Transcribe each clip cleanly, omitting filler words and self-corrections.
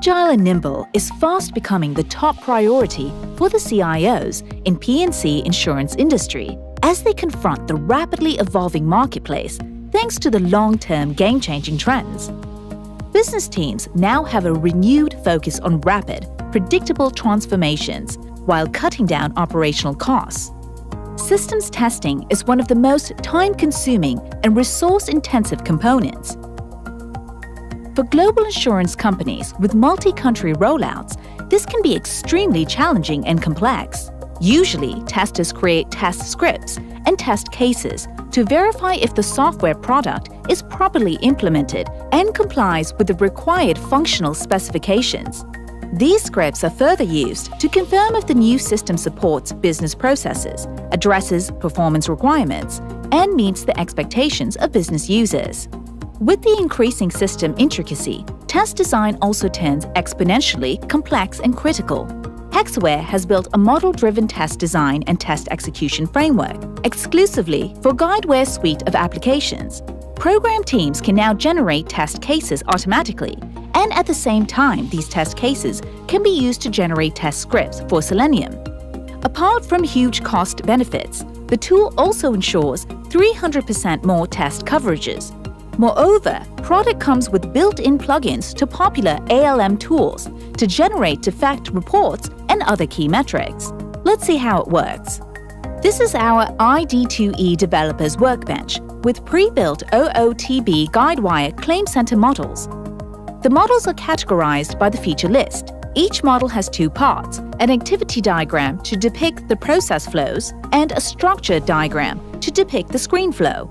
Agile and nimble is fast becoming the top priority for the CIOs in P&C insurance industry as they confront the rapidly evolving marketplace thanks to the long-term game-changing trends. Business teams now have a renewed focus on rapid, predictable transformations while cutting down operational costs. Systems testing is one of the most time-consuming and resource-intensive components. For global insurance companies with multi-country rollouts, this can be extremely challenging and complex. Usually, testers create test scripts and test cases to verify if the software product is properly implemented and complies with the required functional specifications. These scripts are further used to confirm if the new system supports business processes, addresses performance requirements, and meets the expectations of business users. With the increasing system intricacy, test design also turns exponentially complex and critical. Hexaware has built a model-driven test design and test execution framework exclusively for Guideware suite of applications. Program teams can now generate test cases automatically, and at the same time, these test cases can be used to generate test scripts for Selenium. Apart from huge cost benefits, the tool also ensures 300% more test coverages. Moreover, product comes with built-in plugins to popular ALM tools to generate defect reports and other key metrics. Let's see how it works. This is our iD2E developer's workbench with pre-built OOTB Guidewire ClaimCenter models. The models are categorized by the feature list. Each model has two parts, an activity diagram to depict the process flows and a structure diagram to depict the screen flow.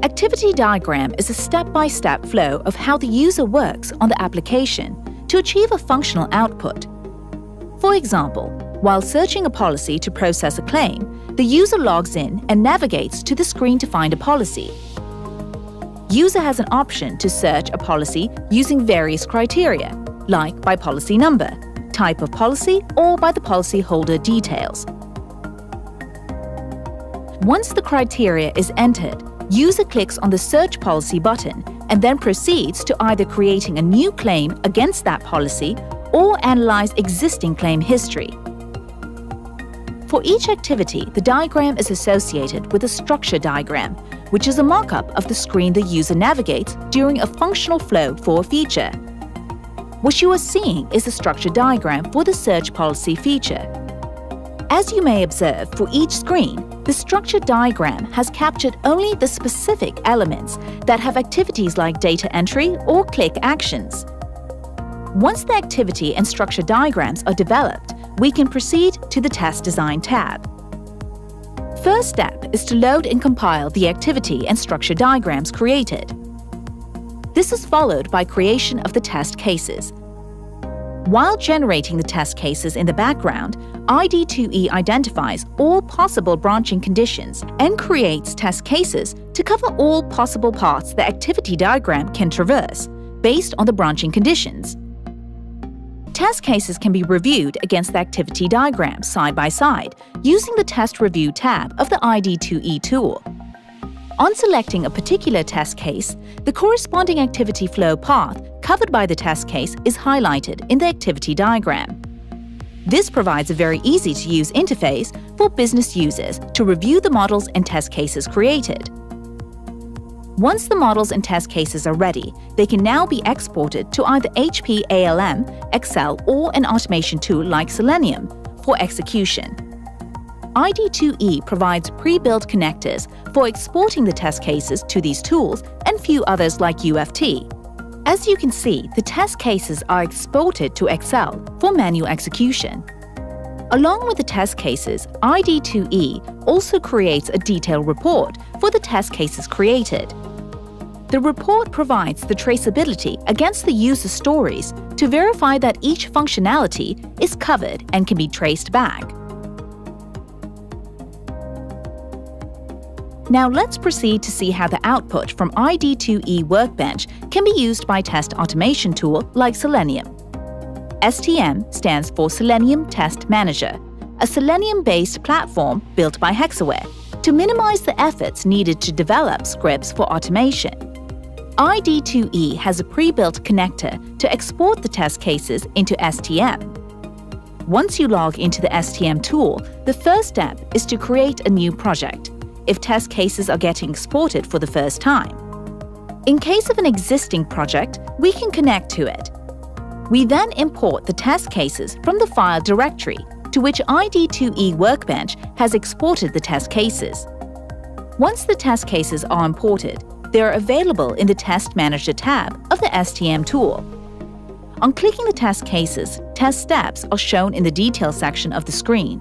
Activity diagram is a step-by-step flow of how the user works on the application to achieve a functional output. For example, while searching a policy to process a claim, the user logs in and navigates to the screen to find a policy. User has an option to search a policy using various criteria, like by policy number, type of policy, or by the policyholder details. Once the criteria is entered, user clicks on the Search Policy button and then proceeds to either creating a new claim against that policy or analyze existing claim history. For each activity, the diagram is associated with a structure diagram, which is a mock-up of the screen the user navigates during a functional flow for a feature. What you are seeing is the structure diagram for the Search Policy feature. As you may observe, for each screen, the structure diagram has captured only the specific elements that have activities like data entry or click actions. Once the activity and structure diagrams are developed, we can proceed to the Test Design tab. First step is to load and compile the activity and structure diagrams created. This is followed by creation of the test cases. While generating the test cases in the background, iD2E identifies all possible branching conditions and creates test cases to cover all possible paths the activity diagram can traverse, based on the branching conditions. Test cases can be reviewed against the activity diagram side by side using the Test Review tab of the iD2E tool. On selecting a particular test case, the corresponding activity flow path covered by the test case is highlighted in the activity diagram. This provides a very easy-to-use interface for business users to review the models and test cases created. Once the models and test cases are ready, they can now be exported to either HP ALM, Excel, or an automation tool like Selenium for execution. iD2E provides pre-built connectors for exporting the test cases to these tools and few others like UFT. As you can see, the test cases are exported to Excel for manual execution. Along with the test cases, iD2E also creates a detailed report for the test cases created. The report provides the traceability against the user stories to verify that each functionality is covered and can be traced back. Now let's proceed to see how the output from iD2E Workbench can be used by test automation tool like Selenium. STM stands for Selenium Test Manager, a Selenium-based platform built by Hexaware to minimize the efforts needed to develop scripts for automation. iD2E has a pre-built connector to export the test cases into STM. Once you log into the STM tool, the first step is to create a new project if test cases are getting exported for the first time. In case of an existing project, we can connect to it. We then import the test cases from the file directory to which iD2E Workbench has exported the test cases. Once the test cases are imported, they are available in the Test Manager tab of the STM tool. On clicking the test cases, test steps are shown in the Details section of the screen.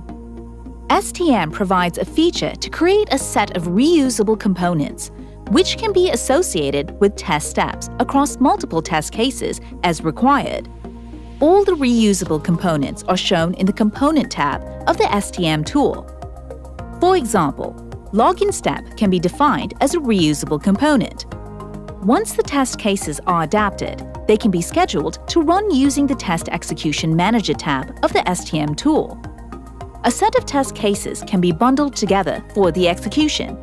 STM provides a feature to create a set of reusable components, which can be associated with test steps across multiple test cases as required. All the reusable components are shown in the Component tab of the STM tool. For example, Login step can be defined as a reusable component. Once the test cases are adapted, they can be scheduled to run using the Test Execution Manager tab of the STM tool. A set of test cases can be bundled together for the execution.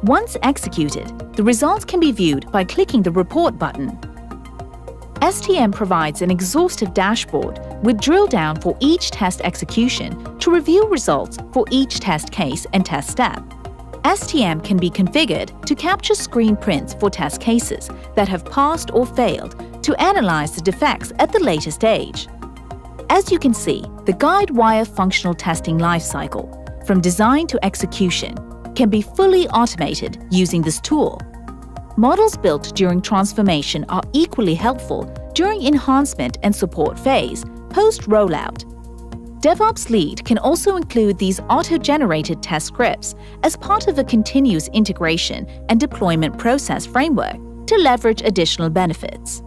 Once executed, the results can be viewed by clicking the Report button. STM provides an exhaustive dashboard with drill down for each test execution to review results for each test case and test step. STM can be configured to capture screen prints for test cases that have passed or failed to analyze the defects at the later stage. As you can see, the guide wire functional testing lifecycle, from design to execution, can be fully automated using this tool. Models built during transformation are equally helpful during enhancement and support phase, post-rollout. DevOps Lead can also include these auto-generated test scripts as part of a continuous integration and deployment process framework to leverage additional benefits.